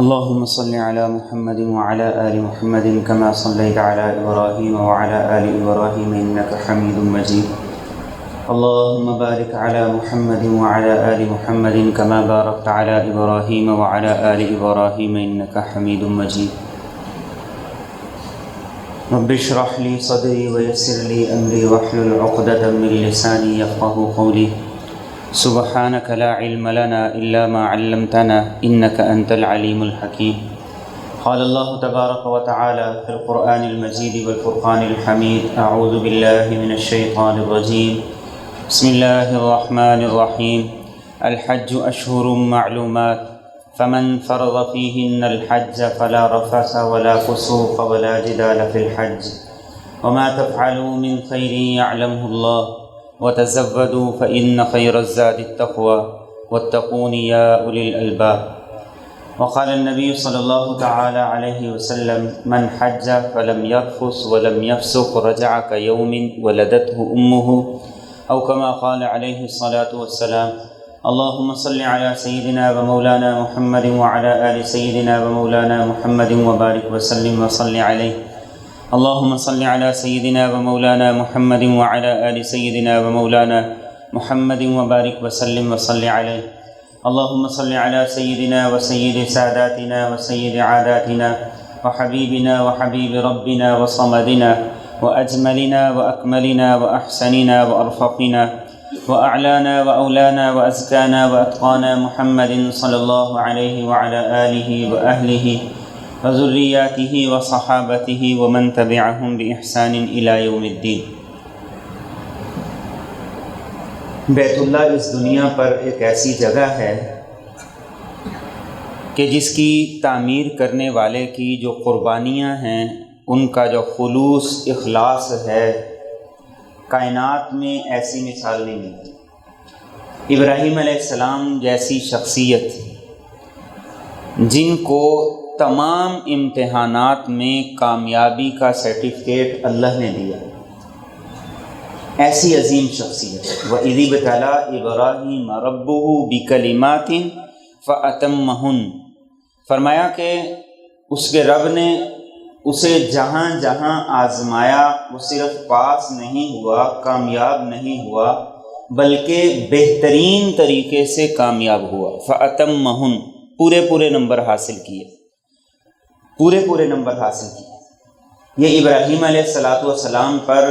اللهم صل على محمد وعلى آل محمد كما صليت على إبراهيم وعلى آل إبراهيم إنك حميد مجيد. اللهم بارك على محمد وعلى آل محمد كما باركت على إبراهيم وعلى آل إبراهيم إنك حميد مجيد. رب اشرح لي صدري ويسر لي أمري واحلل عقدة من لساني يفقهوا قولي. سبحانك لا علم لنا إلا ما علمتنا إنك أنت العليم الحكيم. قال الله تبارك وتعالى في القرآن المجيد والفرقان الحميد: أعوذ بالله من الشيطان الرجيم. بسم الله الرحمن الرحيم. الحج أشهر معلومات فمن فرض فيهن الحج فلا رفث ولا فسوق ولا جدال في الحج وما تفعلوا من خير يعلمه الله وتزودوا فإن خير الزاد التقوى واتقون يا أولي الألباب. وقال النبي صلى الله تعالى عليه وسلم: من حج فلم يرفث ولم يفسق رجع كيوم ولدته أمه، أو كما قال عليه الصلاة والسلام. اللهم صل على سيدنا ومولانا محمد وعلى آل سيدنا ومولانا محمد وبارك وسلم وصل عليه. اللهم صل على سيدنا ومولانا محمد وعلى آل سيدنا ومولانا محمد وبارك وسلم وصل عليه. اللهم صل على سيدنا وسيد ساداتنا وسيد عاداتنا وحبيبنا وحبيب ربنا وصمدنا وأجملنا وأكملنا وأحسننا وأرفقنا وأعلانا وأولانا وأزكانا وأتقانا محمد صلى الله عليه وعلى آله وأهله وذریاتہ وصحابتہ ومن تبعہم بإحسان إلی یوم الدین. بیت اللہ اس دنیا پر ایک ایسی جگہ ہے کہ جس کی تعمیر کرنے والے کی جو قربانیاں ہیں، ان کا جو خلوص اخلاص ہے، کائنات میں ایسی مثال نہیں ملتی. ابراہیم علیہ السلام جیسی شخصیت جن کو تمام امتحانات میں کامیابی کا سرٹیفکیٹ اللہ نے دیا، ایسی عظیم شخصیت. وَإِذِ ابْتَلَىٰ إِبْرَاهِيمَ رَبُّهُ بِكَلِمَاتٍ فَأَتَمَّهُنَّ. فرمایا کہ اس کے رب نے اسے جہاں جہاں آزمایا، وہ صرف پاس نہیں ہوا، کامیاب نہیں ہوا، بلکہ بہترین طریقے سے کامیاب ہوا. فَأَتَمَّهُنَّ، پورے نمبر حاصل کیے، پورے نمبر حاصل کیے. یہ ابراہیم علیہ السلام پر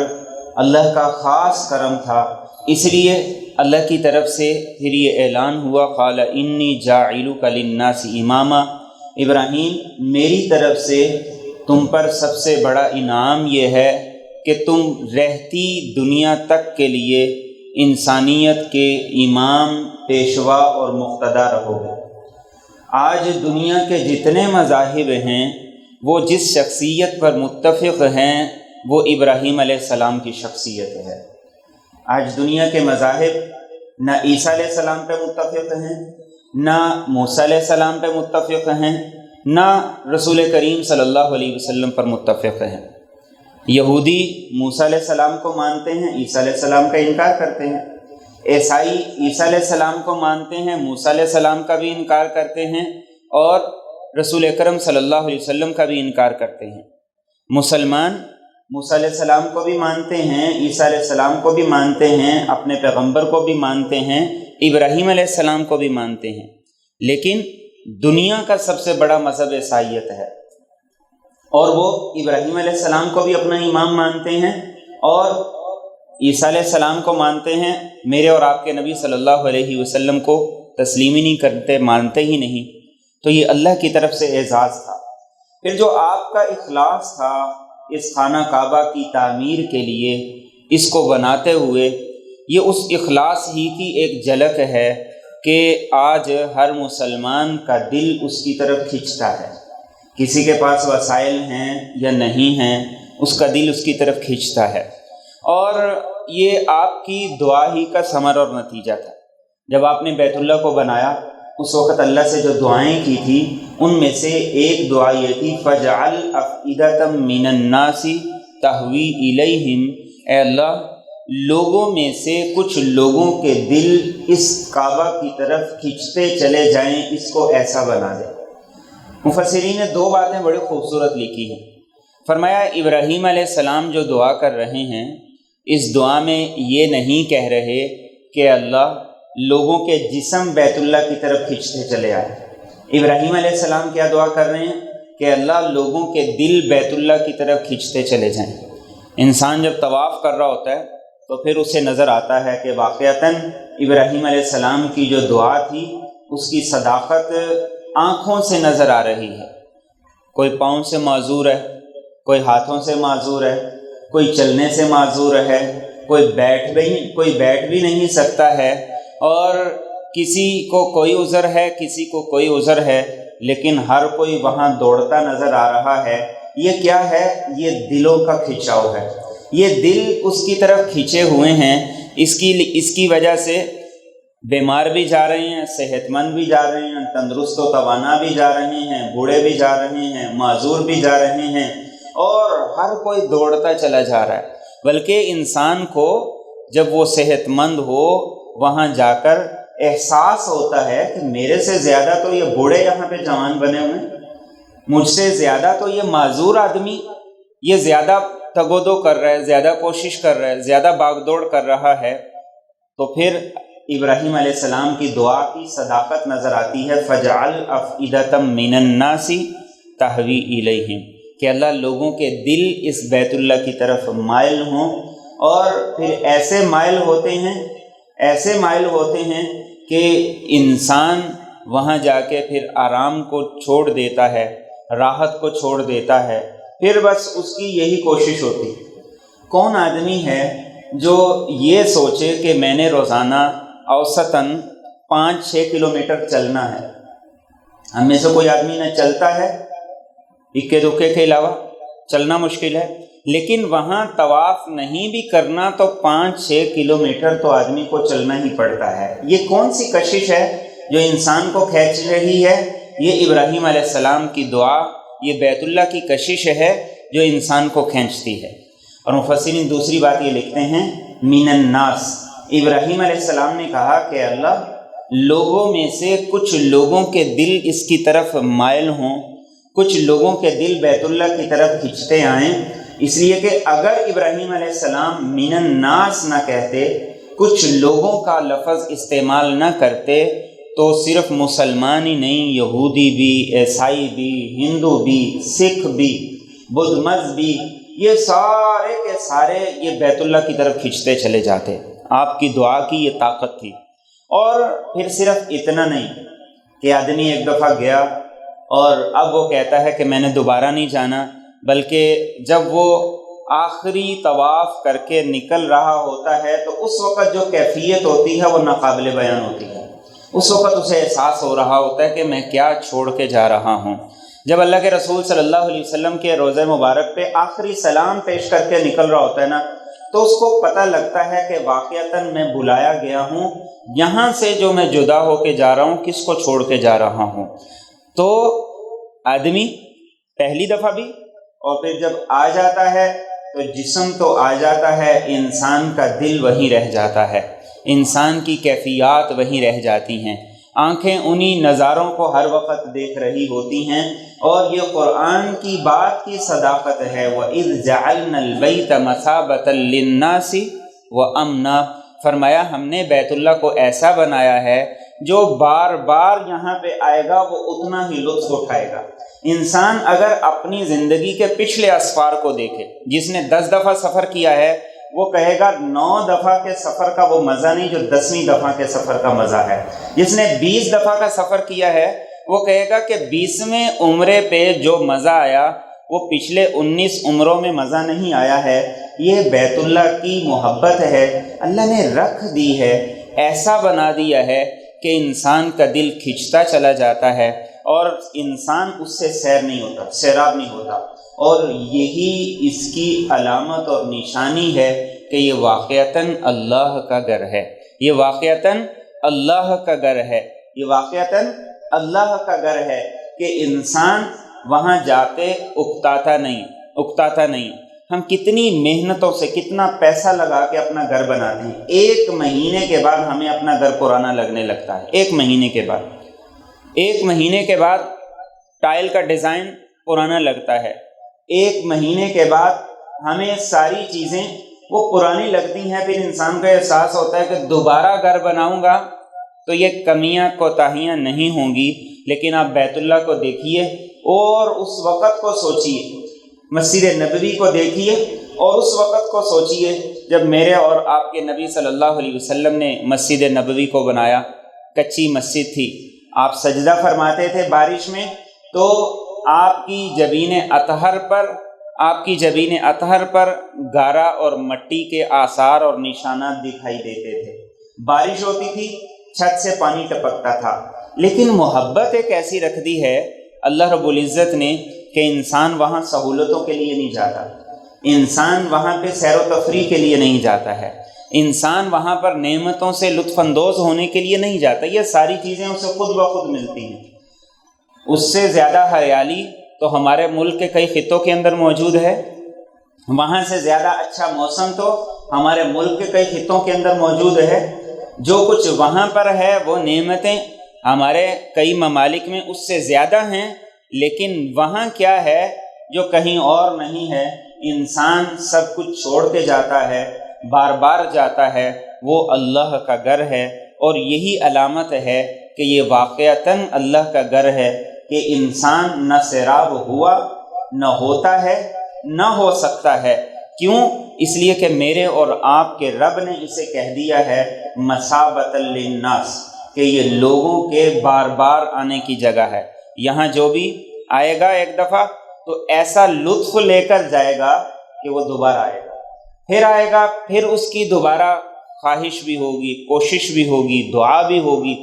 اللہ کا خاص کرم تھا، اس لیے اللہ کی طرف سے پھر یہ اعلان ہوا: قال انی جاعلک للناس اماما. ابراہیم، میری طرف سے تم پر سب سے بڑا انعام یہ ہے کہ تم رہتی دنیا تک کے لیے انسانیت کے امام، پیشوا اور مقتدا رہو گے. آج دنیا کے جتنے مذاہب ہیں وہ جس شخصیت پر متفق ہیں وہ ابراہیم علیہ السلام کی شخصیت ہے. آج دنیا کے مذاہب نہ عیسیٰ علیہ السلام پہ متفق ہیں، نہ موسیٰ علیہ السلام پہ متفق ہیں، نہ رسول کریم صلی اللہ علیہ وسلم پر متفق ہیں. یہودی موسیٰ علیہ السلام کو مانتے ہیں، عیسیٰ علیہ السلام کا انکار کرتے ہیں. عیسائی عیسیٰ علیہ السلام کو مانتے ہیں، موسیٰ علیہ السلام کا بھی انکار کرتے ہیں، اور رسول اکرم صلی اللہ علیہ وسلم کا بھی انکار کرتے ہیں. مسلمان موسیٰ علیہ السلام کو بھی مانتے ہیں، عیسیٰ علیہ السلام کو بھی مانتے ہیں، اپنے پیغمبر کو بھی مانتے ہیں، ابراہیم علیہ السلام کو بھی مانتے ہیں. لیکن دنیا کا سب سے بڑا مذہب عیسائیت ہے، اور وہ ابراہیم علیہ السلام کو بھی اپنا امام مانتے ہیں، اور عیسیٰ علیہ السلام کو مانتے ہیں. میرے اور آپ کے نبی صلی اللہ علیہ وسلم کو تسلیم ہی نہیں کرتے، مانتے ہی نہیں. تو یہ اللہ کی طرف سے اعزاز تھا. پھر جو آپ کا اخلاص تھا اس خانہ کعبہ کی تعمیر کے لیے، اس کو بناتے ہوئے، یہ اس اخلاص ہی کی ایک جھلک ہے کہ آج ہر مسلمان کا دل اس کی طرف کھنچتا ہے. کسی کے پاس وسائل ہیں یا نہیں ہیں، اس کا دل اس کی طرف کھنچتا ہے. اور یہ آپ کی دعا ہی کا ثمر اور نتیجہ تھا. جب آپ نے بیت اللہ کو بنایا، اس وقت اللہ سے جو دعائیں کی تھی ان میں سے ایک دعا یہ تھی: فَاجْعَلْ أَفْئِدَةً مِّنَ النَّاسِ تَهْوِي إِلَيْهِمْ. اے اللہ، لوگوں میں سے کچھ لوگوں کے دل اس کعبہ کی طرف کھنچتے چلے جائیں، اس کو ایسا بنا دے. مفسرین نے دو باتیں بڑی خوبصورت لکھی ہیں۔ فرمایا ابراہیم علیہ السلام جو دعا کر رہے ہیں، اس دعا میں یہ نہیں کہہ رہے کہ اللہ لوگوں کے جسم بیت اللہ کی طرف کھینچتے چلے آئے۔ ابراہیم علیہ السلام کیا دعا کر رہے ہیں کہ اللہ لوگوں کے دل بیت اللہ کی طرف کھینچتے چلے جائیں۔ انسان جب طواف کر رہا ہوتا ہے تو پھر اسے نظر آتا ہے کہ واقعتاً ابراہیم علیہ السلام کی جو دعا تھی اس کی صداقت آنکھوں سے نظر آ رہی ہے۔ کوئی پاؤں سے معذور ہے، کوئی ہاتھوں سے معذور ہے، کوئی چلنے سے معذور ہے، کوئی بیٹھ بھی نہیں سکتا ہے، اور کسی کو کوئی عذر ہے، کسی کو کوئی عذر ہے، لیکن ہر کوئی وہاں دوڑتا نظر آ رہا ہے۔ یہ کیا ہے؟ یہ دلوں کا کھنچاؤ ہے۔ یہ دل اس کی طرف کھینچے ہوئے ہیں۔ اس کی وجہ سے بیمار بھی جا رہے ہیں، صحت مند بھی جا رہے ہیں، تندرست و توانا بھی جا رہے ہیں، بوڑھے بھی جا رہے ہیں، معذور بھی جا رہے ہیں، اور ہر کوئی دوڑتا چلا جا رہا ہے۔ بلکہ انسان کو جب وہ صحت مند ہو وہاں جا کر احساس ہوتا ہے کہ میرے سے زیادہ تو یہ بوڑھے یہاں پہ جوان بنے ہوئے ہیں، مجھ سے زیادہ تو یہ معذور آدمی یہ زیادہ تگ و دو کر رہا ہے، زیادہ کوشش کر رہا ہے، زیادہ باغ دوڑ کر رہا ہے۔ تو پھر ابراہیم علیہ السلام کی دعا کی صداقت نظر آتی ہے، فَجْعَلْ أَفْئِدَةً مِّنَ النَّاسِ تَهْوِي إِلَيْهِمْ، کہ اللہ لوگوں کے دل اس بیت اللہ کی طرف مائل ہوں، اور پھر ایسے مائل ہوتے ہیں کہ انسان وہاں جا کے پھر آرام کو چھوڑ دیتا ہے، راحت کو چھوڑ دیتا ہے، پھر بس اس کی یہی کوشش ہوتی۔ کون آدمی ہے جو یہ سوچے کہ میں نے روزانہ اوسطاً 5-6 کلومیٹر چلنا ہے؟ ہم میں سے کوئی آدمی نہ چلتا ہے، اکے دکے کے علاوہ چلنا مشکل ہے، لیکن وہاں طواف نہیں بھی کرنا تو 5-6 کلومیٹر تو آدمی کو چلنا ہی پڑتا ہے۔ یہ کون سی کشش ہے جو انسان کو کھینچ رہی ہے؟ یہ ابراہیم علیہ السلام کی دعا، یہ بیت اللہ کی کشش ہے جو انسان کو کھینچتی ہے۔ اور مفسرین دوسری بات یہ لکھتے ہیں، من الناس، ابراہیم علیہ السلام نے کہا کہ اللہ لوگوں میں سے کچھ لوگوں کے دل اس کی طرف مائل ہوں، کچھ لوگوں کے دل بیت اللہ کی طرف کھنچتے آئیں، اس لیے کہ اگر ابراہیم علیہ السلام من الناس نہ کہتے، کچھ لوگوں کا لفظ استعمال نہ کرتے، تو صرف مسلمان ہی نہیں، یہودی بھی، عیسائی بھی، ہندو بھی، سکھ بھی، بدھ مت بھی، یہ سارے کے سارے یہ بیت اللہ کی طرف کھنچتے چلے جاتے۔ آپ کی دعا کی یہ طاقت تھی۔ اور پھر صرف اتنا نہیں کہ آدمی ایک دفعہ گیا اور اب وہ کہتا ہے کہ میں نے دوبارہ نہیں جانا، بلکہ جب وہ آخری طواف کر کے نکل رہا ہوتا ہے تو اس وقت جو کیفیت ہوتی ہے وہ ناقابل بیان ہوتی ہے۔ اس وقت اسے احساس ہو رہا ہوتا ہے کہ میں کیا چھوڑ کے جا رہا ہوں۔ جب اللہ کے رسول صلی اللہ علیہ وسلم کے روضہ مبارک پہ آخری سلام پیش کر کے نکل رہا ہوتا ہے نا، تو اس کو پتہ لگتا ہے کہ واقعتاً میں بلایا گیا ہوں، یہاں سے جو میں جدا ہو کے جا رہا ہوں کس کو چھوڑ کے جا رہا ہوں۔ تو آدمی پہلی دفعہ بھی اور پھر جب آ جاتا ہے تو جسم تو آ جاتا ہے، انسان کا دل وہیں رہ جاتا ہے، انسان کی کیفیات وہیں رہ جاتی ہیں، آنکھیں انہی نظاروں کو ہر وقت دیکھ رہی ہوتی ہیں۔ اور یہ قرآن کی بات کی صداقت ہے، وَإِذْ جَعَلْنَا الْبَيْتَ مَثَابَةً لِلنَّاسِ وَأَمْنًا، فرمایا ہم نے بیت اللہ کو ایسا بنایا ہے جو بار بار یہاں پہ آئے گا وہ اتنا ہی لطف اٹھائے گا۔ انسان اگر اپنی زندگی کے پچھلے اسفار کو دیکھے، جس نے 10 دفعہ سفر کیا ہے وہ کہے گا 9 دفعہ کے سفر کا وہ مزہ نہیں جو 10ویں دفعہ کے سفر کا مزہ ہے۔ جس نے 20 دفعہ کا سفر کیا ہے وہ کہے گا کہ 20ویں عمرے پہ جو مزہ آیا وہ پچھلے 19 عمروں میں مزہ نہیں آیا ہے۔ یہ بیت اللہ کی محبت ہے، اللہ نے رکھ دی ہے، ایسا بنا دیا ہے کہ انسان کا دل کھنچتا چلا جاتا ہے اور انسان اس سے سیر نہیں ہوتا، سیراب نہیں ہوتا۔ اور یہی اس کی علامت اور نشانی ہے کہ یہ واقعتاً اللہ کا گھر ہے، یہ واقعتاً اللہ کا گھر ہے، یہ واقعتاً اللہ کا گھر ہے کہ انسان وہاں جاتے اکتاتا نہیں۔ ہم کتنی محنتوں سے کتنا پیسہ لگا کے اپنا گھر بناتے ہیں، 1 مہینے کے بعد ہمیں اپنا گھر پرانا لگنے لگتا ہے۔ 1 مہینے کے بعد ٹائل کا ڈیزائن پرانا لگتا ہے، 1 مہینے کے بعد ہمیں ساری چیزیں وہ پرانی لگتی ہیں، پھر انسان کو احساس ہوتا ہے کہ دوبارہ گھر بناؤں گا تو یہ کمیاں کوتاہیاں نہیں ہوں گی۔ لیکن آپ بیت اللہ کو دیکھیے اور اس وقت کو سوچیے، مسجد نبوی کو دیکھیے اور اس وقت کو سوچیے جب میرے اور آپ کے نبی صلی اللہ علیہ وسلم نے مسجد نبوی کو بنایا۔ کچی مسجد تھی، آپ سجدہ فرماتے تھے بارش میں تو آپ کی جبین اطہر پر گارا اور مٹی کے آثار اور نشانات دکھائی دیتے تھے۔ بارش ہوتی تھی، چھت سے پانی ٹپکتا تھا۔ لیکن محبت ایک ایسی رکھ دی ہے اللہ رب العزت نے کہ انسان وہاں سہولتوں کے لیے نہیں جاتا، انسان وہاں پہ سیر و تفریح کے لیے نہیں جاتا ہے، انسان وہاں پر نعمتوں سے لطف اندوز ہونے کے لیے نہیں جاتا، یہ ساری چیزیں اسے خود بخود ملتی ہیں۔ اس سے زیادہ ہریالی تو ہمارے ملک کے کئی خطوں کے اندر موجود ہے، وہاں سے زیادہ اچھا موسم تو ہمارے ملک کے کئی خطوں کے اندر موجود ہے۔ جو کچھ وہاں پر ہے وہ نعمتیں ہمارے کئی ممالک میں اس سے زیادہ ہیں، لیکن وہاں کیا ہے جو کہیں اور نہیں ہے؟ انسان سب کچھ چھوڑ کے جاتا ہے، بار بار جاتا ہے، وہ اللہ کا گھر ہے۔ اور یہی علامت ہے کہ یہ واقعتاً اللہ کا گھر ہے کہ انسان نہ سیراب ہوا، نہ ہوتا ہے، نہ ہو سکتا ہے۔ کیوں؟ اس لیے کہ میرے اور آپ کے رب نے اسے کہہ دیا ہے مثابۃ للناس، کہ یہ لوگوں کے بار بار آنے کی جگہ ہے۔ یہاں جو بھی آئے گا ایک دفعہ تو ایسا لطف لے کر جائے گا کہ وہ دوبارہ آئے گا، پھر اس کی دوبارہ خواہش بھی ہوگی، کوشش بھی ہوگی، دعا بھی ہوگی،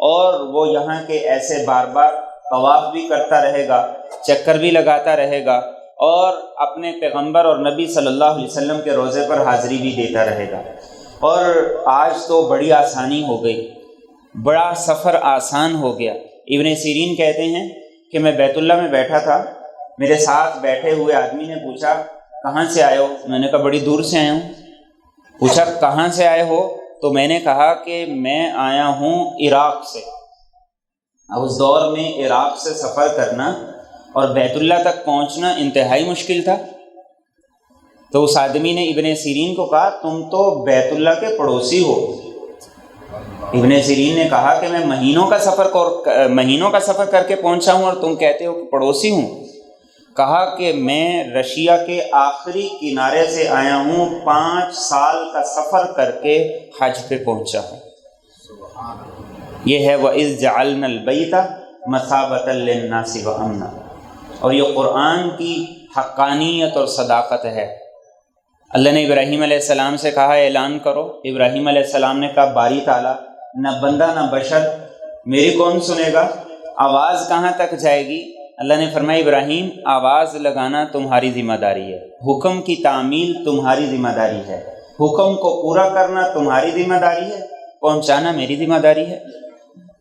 اور وہ یہاں کے ایسے بار بار طواف بھی کرتا رہے گا، چکر بھی لگاتا رہے گا، اور اپنے پیغمبر اور نبی صلی اللہ علیہ وسلم کے روضے پر حاضری بھی دیتا رہے گا۔ اور آج تو بڑی آسانی ہو گئی، بڑا سفر آسان ہو گیا۔ ابن سیرین کہتے ہیں کہ میں بیت اللہ میں بیٹھا تھا، میرے ساتھ بیٹھے ہوئے آدمی نے پوچھا کہاں سے آئے ہو؟ میں نے کہا بڑی دور سے آیا ہوں۔ پوچھا کہاں سے آئے ہو؟ تو میں نے کہا کہ میں آیا ہوں عراق سے۔ اب اس دور میں عراق سے سفر کرنا اور بیت اللہ تک پہنچنا انتہائی مشکل تھا۔ تو اس آدمی نے ابن سیرین کو کہا تم تو بیت اللہ کے پڑوسی ہو۔ ابن سیرین نے کہا کہ میں مہینوں کا سفر کر کے پہنچا ہوں اور تم کہتے ہو کہ پڑوسی ہوں۔ کہا کہ میں رشیا کے آخری کنارے سے آیا ہوں، 5 سال کا سفر کر کے حج پہ پہنچا ہوں۔ یہ ہے وَإِذْ جَعَلْنَا الْبَيْتَ مَثَابَةً لِلنَّاسِ وَأَمْنًا، اور یہ قرآن کی حقانیت اور صداقت ہے۔ اللہ نے ابراہیم علیہ السلام سے کہا اعلان کرو، ابراہیم علیہ السلام نے کہا باری تعالیٰ، نہ بندہ نہ بشر، میری کون سنے گا؟ آواز کہاں تک جائے گی؟ اللہ نے فرمایا ابراہیم آواز لگانا تمہاری ذمہ داری ہے، حکم کی تعمیل تمہاری ذمہ داری ہے، حکم کو پورا کرنا تمہاری ذمہ داری ہے، پہنچانا میری ذمہ داری ہے۔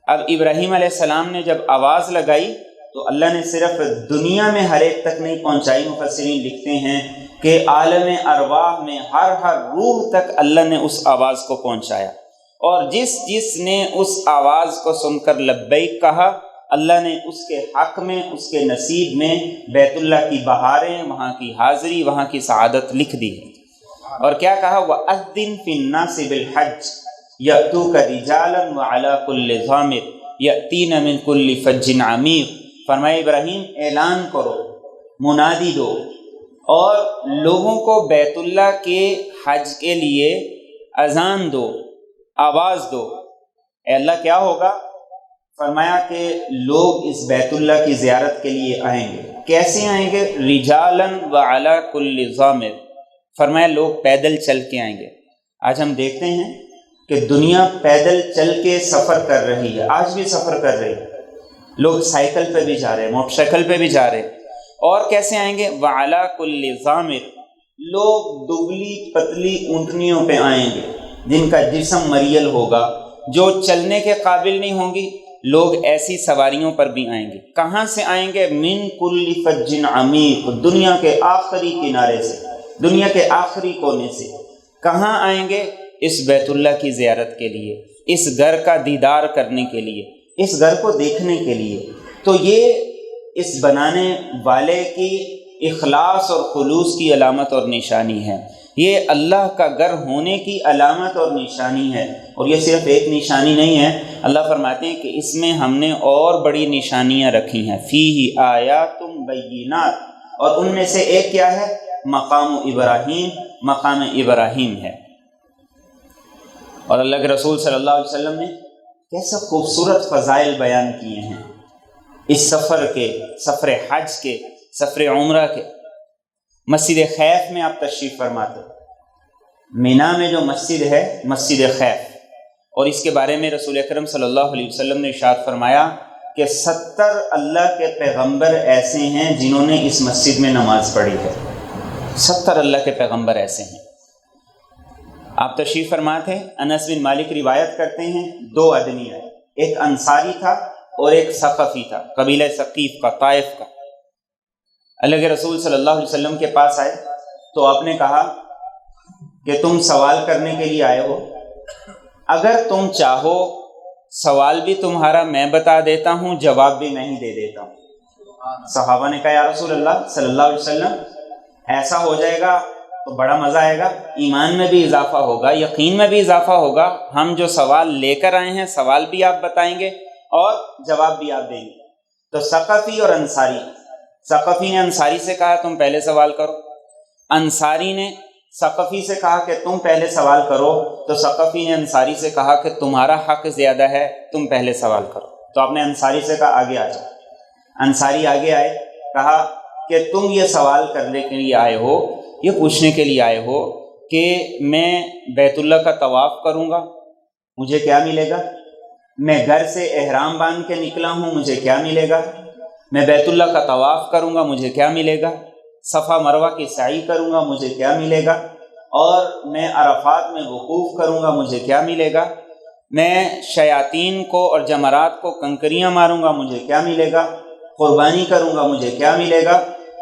اب ابراہیم علیہ السلام نے جب آواز لگائی تو اللہ نے صرف دنیا میں ہر ایک تک نہیں پہنچائی، مفسرین لکھتے ہیں کہ عالم ارواح میں ہر روح تک اللہ نے اس آواز کو پہنچایا، اور جس نے اس آواز کو سن کر لبیک کہا، اللہ نے اس کے حق میں، اس کے نصیب میں بیت اللہ کی بہاریں، وہاں کی حاضری، وہاں کی سعادت لکھ دی ہے۔ اور کیا کہا وَأَذِّن فِي النَّاسِ بِالْحَجِّ يَأْتُوكَ رِجَالًا وَعَلَىٰ كُلِّ ضَامِرٍ يَأْتِينَ مِن كُلِّ فَجٍّ عَمِيقٍ۔ فرمایا ابراہیم اعلان کرو، منادی دو، اور لوگوں کو بیت اللہ کے حج کے لیے اذان دو، آواز دو۔ اے اللہ کیا ہوگا؟ فرمایا کہ لوگ اس بیت اللہ کی زیارت کے لیے آئیں گے۔ کیسے آئیں گے؟ رجالاً وعلی کل ضامر، فرمایا لوگ پیدل چل کے آئیں گے۔ آج ہم دیکھتے ہیں کہ دنیا پیدل چل کے سفر کر رہی ہے، آج بھی سفر کر رہی ہے، لوگ سائیکل پہ بھی جا رہے ہیں، موٹر سائیکل پہ بھی جا رہے ہیں۔ اور کیسے آئیں گے؟ وعلی کل ضامر، لوگ دبلی پتلی اونٹنیوں پہ آئیں گے جن کا جسم مریل ہوگا، جو چلنے کے قابل نہیں ہوں گی، لوگ ایسی سواریوں پر بھی آئیں گے۔ کہاں سے آئیں گے؟ من کل فج عمیق، دنیا کے آخری کنارے سے، دنیا کے آخری کونے سے۔ کہاں آئیں گے؟ اس بیت اللہ کی زیارت کے لیے، اس گھر کا دیدار کرنے کے لیے، اس گھر کو دیکھنے کے لیے۔ تو یہ اس بنانے والے کی اخلاص اور خلوص کی علامت اور نشانی ہے، یہ اللہ کا گھر ہونے کی علامت اور نشانی ہے۔ اور یہ صرف ایک نشانی نہیں ہے، اللہ فرماتے ہیں کہ اس میں ہم نے اور بڑی نشانیاں رکھی ہیں، فیہ آیات بینات، اور ان میں سے ایک کیا ہے؟ مقام ابراہیم، مقام ابراہیم ہے۔ اور اللہ کے رسول صلی اللہ علیہ وسلم نے کیسا خوبصورت فضائل بیان کیے ہیں اس سفر کے، سفر حج کے، سفر عمرہ کے۔ مسجد خیف میں آپ تشریف فرماتے، مینا میں جو مسجد ہے مسجد خیف، اور اس کے بارے میں رسول اکرم صلی اللہ علیہ وسلم نے ارشاد فرمایا کہ 70 اللہ کے پیغمبر ایسے ہیں جنہوں نے اس مسجد میں نماز پڑھی ہے۔ 70 اللہ کے پیغمبر ایسے ہیں۔ آپ تشریف فرما تھے، انس بن مالک روایت کرتے ہیں 2 آدمی آئے، ایک انصاری تھا اور ایک ثقفی تھا، قبیلہ ثقیف کا، طائف کا۔ اللہ کے رسول صلی اللہ علیہ وسلم کے پاس آئے تو آپ نے کہا کہ تم سوال کرنے کے لیے آئے ہو، اگر تم چاہو سوال بھی تمہارا میں بتا دیتا ہوں، جواب بھی میں ہی دے دیتا ہوں۔ صحابہ نے کہا یا رسول اللہ صلی اللہ علیہ وسلم ایسا ہو جائے گا تو بڑا مزہ آئے گا، ایمان میں بھی اضافہ ہوگا، یقین میں بھی اضافہ ہوگا، ہم جو سوال لے کر آئے ہیں سوال بھی آپ بتائیں گے اور جواب بھی آپ دیں گے۔ تو ثقفی اور انصاری، ثقفی نے انصاری سے کہا تم پہلے سوال کرو، انصاری نے ثقفی سے کہا کہ تم پہلے سوال کرو، تو ثقفی نے انصاری سے کہا کہ تمہارا حق زیادہ ہے، تم پہلے سوال کرو۔ تو آپ نے انصاری سے کہا آگے آ جاؤ۔ انصاری آگے آئے، کہا کہ تم یہ سوال کرنے کے لیے آئے ہو، یہ پوچھنے کے لیے آئے ہو کہ میں بیت اللہ کا طواف کروں گا، مجھے کیا ملے گا؟ میں گھر سے احرام باندھ کے نکلا ہوں، مجھے کیا ملے گا؟ میں بیت اللہ کا طواف کروں گا، مجھے کیا ملے گا؟ صفا مروہ کی سعی کروں گا، مجھے کیا ملے گا؟ اور میں عرفات میں وقوف کروں گا، مجھے کیا ملے گا؟ میں شیاطین کو اور جمرات کو کنکریاں ماروں گا، مجھے کیا ملے گا؟ قربانی کروں گا، مجھے کیا ملے گا؟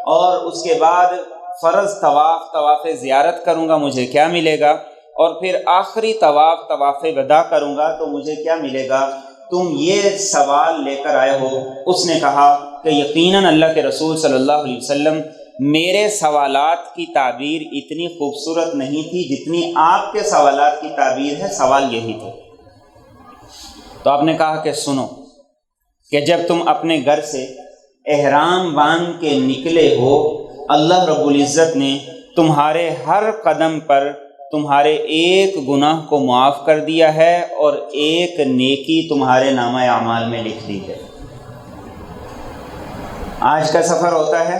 اور اس کے بعد فرض طواف زیارت کروں گا، مجھے کیا ملے گا؟ اور پھر آخری طواف وداع کروں گا تو مجھے کیا ملے گا؟ تم یہ سوال لے کر آئے ہو۔ اس نے کہا کہ یقیناً اللہ کے رسول صلی اللہ علیہ وسلم میرے سوالات کی تعبیر اتنی خوبصورت نہیں تھی جتنی آپ کے سوالات کی تعبیر ہے، سوال یہی تھے۔ تو آپ نے کہا کہ سنو کہ جب تم اپنے گھر سے احرام باندھ کے نکلے ہو، اللہ رب العزت نے تمہارے ہر قدم پر تمہارے ایک گناہ کو معاف کر دیا ہے اور ایک نیکی تمہارے نامہ اعمال میں لکھ دی ہے۔ آج کا سفر ہوتا ہے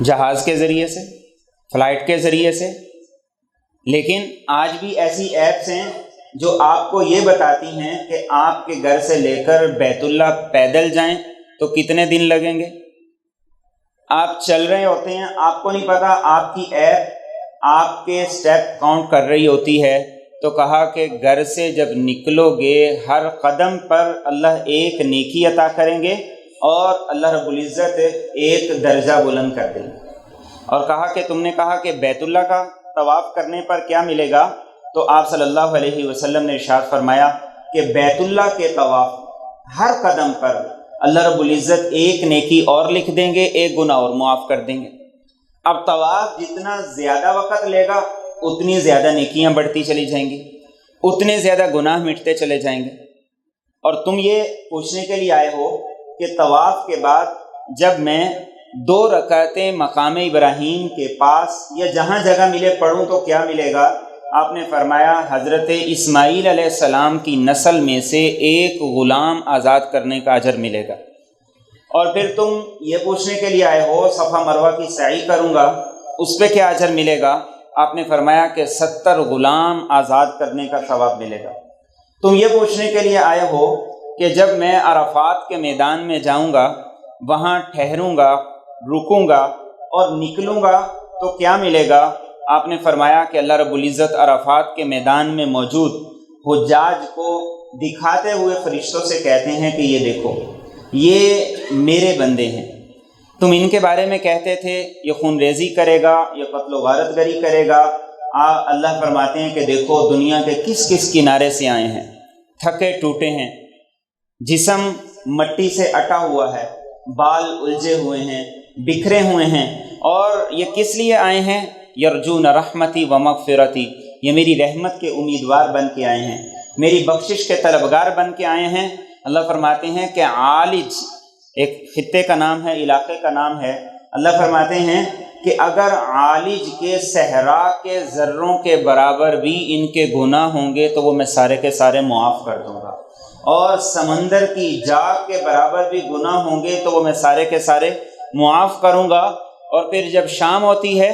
جہاز کے ذریعے سے، فلائٹ کے ذریعے سے، لیکن آج بھی ایسی ایپس ہیں جو آپ کو یہ بتاتی ہیں کہ آپ کے گھر سے لے کر بیت اللہ پیدل جائیں تو کتنے دن لگیں گے۔ آپ چل رہے ہوتے ہیں، آپ کو نہیں پتا، آپ کی ایپ آپ کے سٹیپ کاؤنٹ کر رہی ہوتی ہے، تو کہا کہ گھر سے جب نکلو گے ہر قدم پر اللہ ایک نیکی عطا کریں گے اور اللہ رب العزت ایک درجہ بلند کر دیں گے۔ اور کہا کہ تم نے کہا کہ بیت اللہ کا طواف کرنے پر کیا ملے گا؟ تو آپ صلی اللہ علیہ وسلم نے ارشاد فرمایا کہ بیت اللہ کے طواف ہر قدم پر اللہ رب العزت ایک نیکی اور لکھ دیں گے، ایک گناہ اور معاف کر دیں گے۔ اب طواف جتنا زیادہ وقت لے گا اتنی زیادہ نیکیاں بڑھتی چلی جائیں گی، اتنے زیادہ گناہ مٹتے چلے جائیں گے۔ اور تم یہ پوچھنے کے لیے آئے ہو کہ طواف کے بعد جب میں 2 رکعتیں مقام ابراہیم کے پاس یا جہاں جگہ ملے پڑھوں تو کیا ملے گا؟ آپ نے فرمایا حضرت اسماعیل علیہ السلام کی نسل میں سے ایک غلام آزاد کرنے کا اجر ملے گا۔ اور پھر تم یہ پوچھنے کے لیے آئے ہو صفا مروہ کی سعی کروں گا، اس پہ کیا اجر ملے گا؟ آپ نے فرمایا کہ 70 غلام آزاد کرنے کا ثواب ملے گا۔ تم یہ پوچھنے کے لیے آئے ہو کہ جب میں عرفات کے میدان میں جاؤں گا، وہاں ٹھہروں گا، رکوں گا اور نکلوں گا تو کیا ملے گا؟ آپ نے فرمایا کہ اللہ رب العزت عرفات کے میدان میں موجود حجاج کو دکھاتے ہوئے فرشتوں سے کہتے ہیں کہ یہ دیکھو، یہ میرے بندے ہیں، تم ان کے بارے میں کہتے تھے یہ خون ریزی کرے گا، یہ قتل و غارت گری کرے گا۔ اللہ فرماتے ہیں کہ دیکھو دنیا کے کس کس کنارے سے آئے ہیں، تھکے ٹوٹے ہیں، جسم مٹی سے اٹا ہوا ہے، بال الجھے ہوئے ہیں، بکھرے ہوئے ہیں، اور یہ کس لیے آئے ہیں؟ یرجون رحمتی و مغفرتی، یہ میری رحمت کے امیدوار بن کے آئے ہیں، میری بخشش کے طلبگار بن کے آئے ہیں۔ اللہ فرماتے ہیں کہ عالج ایک خطے کا نام ہے، علاقے کا نام ہے۔ اللہ فرماتے ہیں کہ اگر عالج کے صحرا کے ذروں کے برابر بھی ان کے گناہ ہوں گے تو وہ میں سارے کے سارے معاف کر دوں گا، اور سمندر کی جاگ کے برابر بھی گناہ ہوں گے تو وہ میں سارے کے سارے معاف کروں گا۔ اور پھر جب شام ہوتی ہے،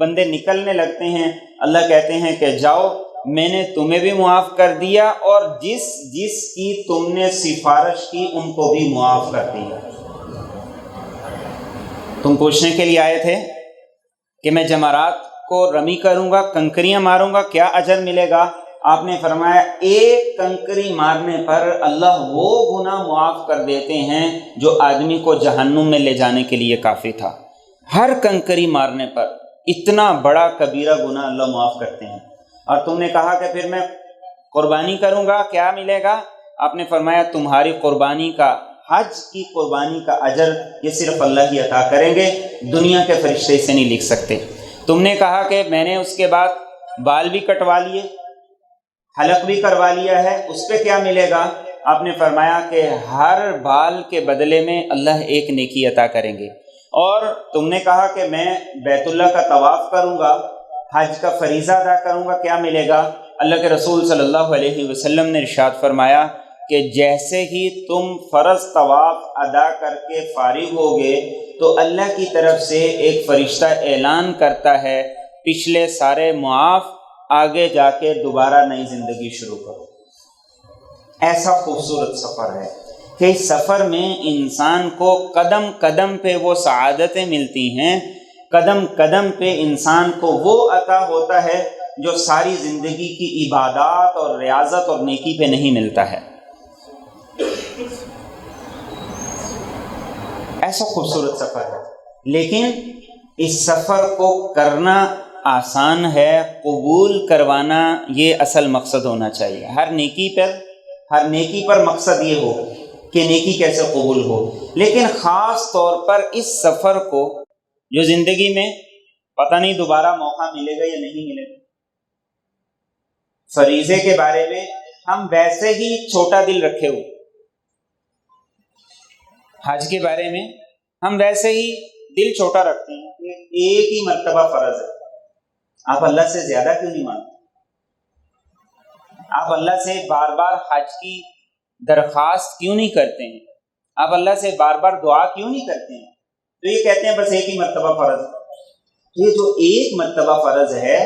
بندے نکلنے لگتے ہیں، اللہ کہتے ہیں کہ جاؤ، میں نے تمہیں بھی معاف کر دیا، اور جس جس کی تم نے سفارش کی ان کو بھی معاف کر دیا۔ تم پوچھنے کے لیے آئے تھے کہ میں جمرات کو رمی کروں گا، کنکریاں ماروں گا، کیا اجر ملے گا؟ آپ نے فرمایا ایک کنکری مارنے پر اللہ وہ گناہ معاف کر دیتے ہیں جو آدمی کو جہنم میں لے جانے کے لیے کافی تھا۔ ہر کنکری مارنے پر اتنا بڑا کبیرہ گناہ اللہ معاف کرتے ہیں۔ اور تم نے کہا کہ پھر میں قربانی کروں گا، کیا ملے گا؟ آپ نے فرمایا تمہاری قربانی کا، حج کی قربانی کا اجر یہ صرف اللہ ہی عطا کریں گے، دنیا کے فرشتے سے نہیں لکھ سکتے۔ تم نے کہا کہ میں نے اس کے بعد بال بھی کٹوا لیے، حلق بھی کروا لیا ہے، اس پہ کیا ملے گا؟ آپ نے فرمایا کہ ہر بال کے بدلے میں اللہ ایک نیکی عطا کریں گے۔ اور تم نے کہا کہ میں بیت اللہ کا طواف کروں گا، حج کا فریضہ ادا کروں گا، کیا ملے گا؟ اللہ کے رسول صلی اللہ علیہ وسلم نے ارشاد فرمایا کہ جیسے ہی تم فرض طواف ادا کر کے فارغ ہوگے تو اللہ کی طرف سے ایک فرشتہ اعلان کرتا ہے پچھلے سارے معاف، آگے جا کے دوبارہ نئی زندگی شروع کرو۔ ایسا خوبصورت سفر ہے کہ اس سفر میں انسان کو قدم قدم پہ وہ سعادتیں ملتی ہیں، قدم قدم پہ انسان کو وہ عطا ہوتا ہے جو ساری زندگی کی عبادات اور ریاضت اور نیکی پہ نہیں ملتا ہے۔ ایسا خوبصورت سفر ہے، لیکن اس سفر کو کرنا آسان ہے، قبول کروانا یہ اصل مقصد ہونا چاہیے۔ ہر نیکی پر مقصد یہ ہو کہ نیکی کیسے قبول ہو، لیکن خاص طور پر اس سفر کو جو زندگی میں پتہ نہیں دوبارہ موقع ملے گا یا نہیں ملے گا۔ فریضے کے بارے میں ہم ویسے ہی چھوٹا دل رکھے ہوئے، حج کے بارے میں ہم ویسے ہی دل چھوٹا رکھتے ہیں کہ ایک ہی مرتبہ فرض ہے۔ آپ اللہ سے زیادہ کیوں نہیں مانگتے؟ آپ اللہ سے بار بار حج کی درخواست کیوں نہیں کرتے ہیں؟ آپ اللہ سے بار بار دعا کیوں نہیں کرتے ہیں؟ تو یہ کہتے ہیں بس ایک ہی مرتبہ فرض ہے۔ یہ جو ایک مرتبہ فرض ہے،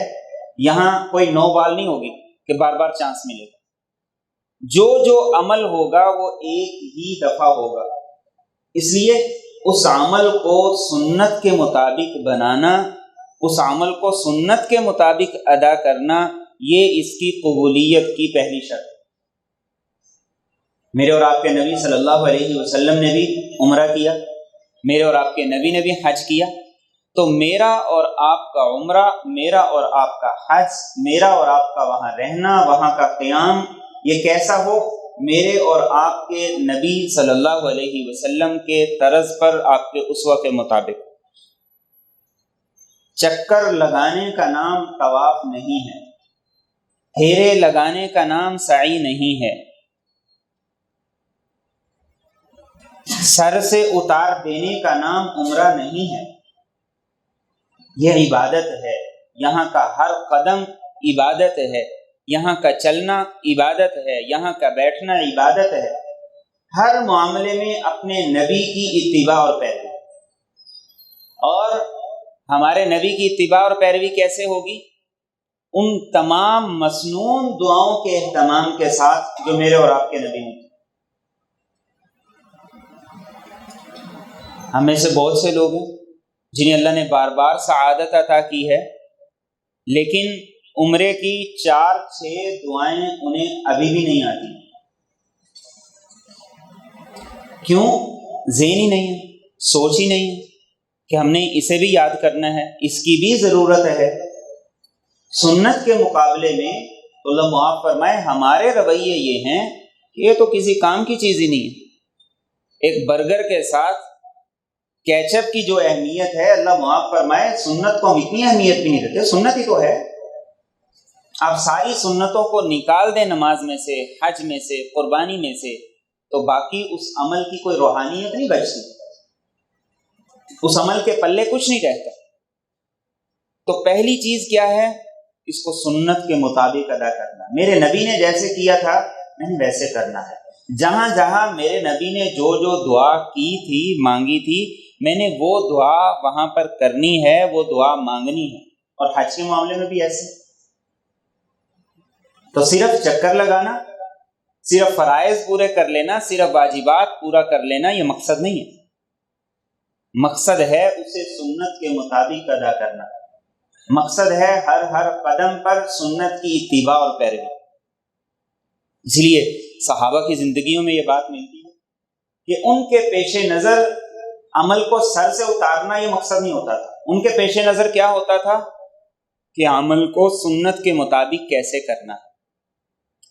یہاں کوئی 9 بال نہیں ہوگی کہ بار بار چانس ملے گا۔ جو عمل ہوگا وہ ایک ہی دفعہ ہوگا، اس لیے اس عمل کو سنت کے مطابق بنانا، اس عمل کو سنت کے مطابق ادا کرنا، یہ اس کی قبولیت کی پہلی شرط۔ میرے اور آپ کے نبی صلی اللہ علیہ وسلم نے بھی عمرہ کیا، میرے اور آپ کے نبی نے بھی حج کیا، تو میرا اور آپ کا عمرہ، میرا اور آپ کا حج، میرا اور آپ کا وہاں رہنا، وہاں کا قیام، یہ کیسا ہو؟ میرے اور آپ کے نبی صلی اللہ علیہ وسلم کے طرز پر، آپ کے اسوہ کے مطابق۔ چکر لگانے کا نام طواف نہیں ہے، پھیرے لگانے کا نام سعی نہیں ہے، سر سے اتار دینے کا نام عمرہ نہیں ہے۔ یہ عبادت ہے، یہاں کا ہر قدم عبادت ہے، یہاں کا چلنا عبادت ہے، یہاں کا بیٹھنا عبادت ہے۔ ہر معاملے میں اپنے نبی کی اتباع اور پیروی، اور ہمارے نبی کی اتباع اور پیروی کیسے ہوگی؟ ان تمام مسنون دعاؤں کے اہتمام کے ساتھ جو میرے اور آپ کے نبی نے۔ ہم میں سے بہت سے لوگ ہیں جنہیں اللہ نے بار بار سعادت عطا کی ہے، لیکن عمرے کی 4-6 دعائیں انہیں ابھی بھی نہیں آتی۔ کیوں؟ ذہن ہی نہیں ہے، سوچ ہی نہیں ہے کہ ہم نے اسے بھی یاد کرنا ہے، اس کی بھی ضرورت ہے۔ سنت کے مقابلے میں تو اللہ معاف فرمائے، ہمارے رویے یہ ہیں کہ یہ تو کسی کام کی چیز ہی نہیں ہے۔ ایک برگر کے ساتھ کیچپ کی جو اہمیت ہے، اللہ معاف فرمائے، سنت کو ہم اتنی اہمیت بھی نہیں دیتے، سنت ہی تو ہے۔ آپ ساری سنتوں کو نکال دیں نماز میں سے، حج میں سے، قربانی میں سے، تو باقی اس عمل کی کوئی روحانیت نہیں بچتی، اس عمل کے پلے کچھ نہیں رہتا۔ تو پہلی چیز کیا ہے؟ اس کو سنت کے مطابق ادا کرنا۔ میرے نبی نے جیسے کیا تھا میں نے ویسے کرنا ہے۔ جہاں جہاں میرے نبی نے جو جو دعا کی تھی، مانگی تھی، میں نے وہ دعا وہاں پر کرنی ہے، وہ دعا مانگنی ہے۔ اور حج کے معاملے میں بھی ایسے۔ تو صرف چکر لگانا، صرف فرائض پورے کر لینا، صرف واجبات پورا کر لینا، یہ مقصد نہیں ہے۔ مقصد ہے اسے سنت کے مطابق ادا کرنا، مقصد ہے ہر قدم پر سنت کی اتباع اور پیروی۔ اس لیے صحابہ کی زندگیوں میں یہ بات ملتی ہے کہ ان کے پیش نظر عمل کو سر سے اتارنا یہ مقصد نہیں ہوتا تھا۔ ان کے پیش نظر کیا ہوتا تھا کہ عمل کو سنت کے مطابق کیسے کرنا ہے،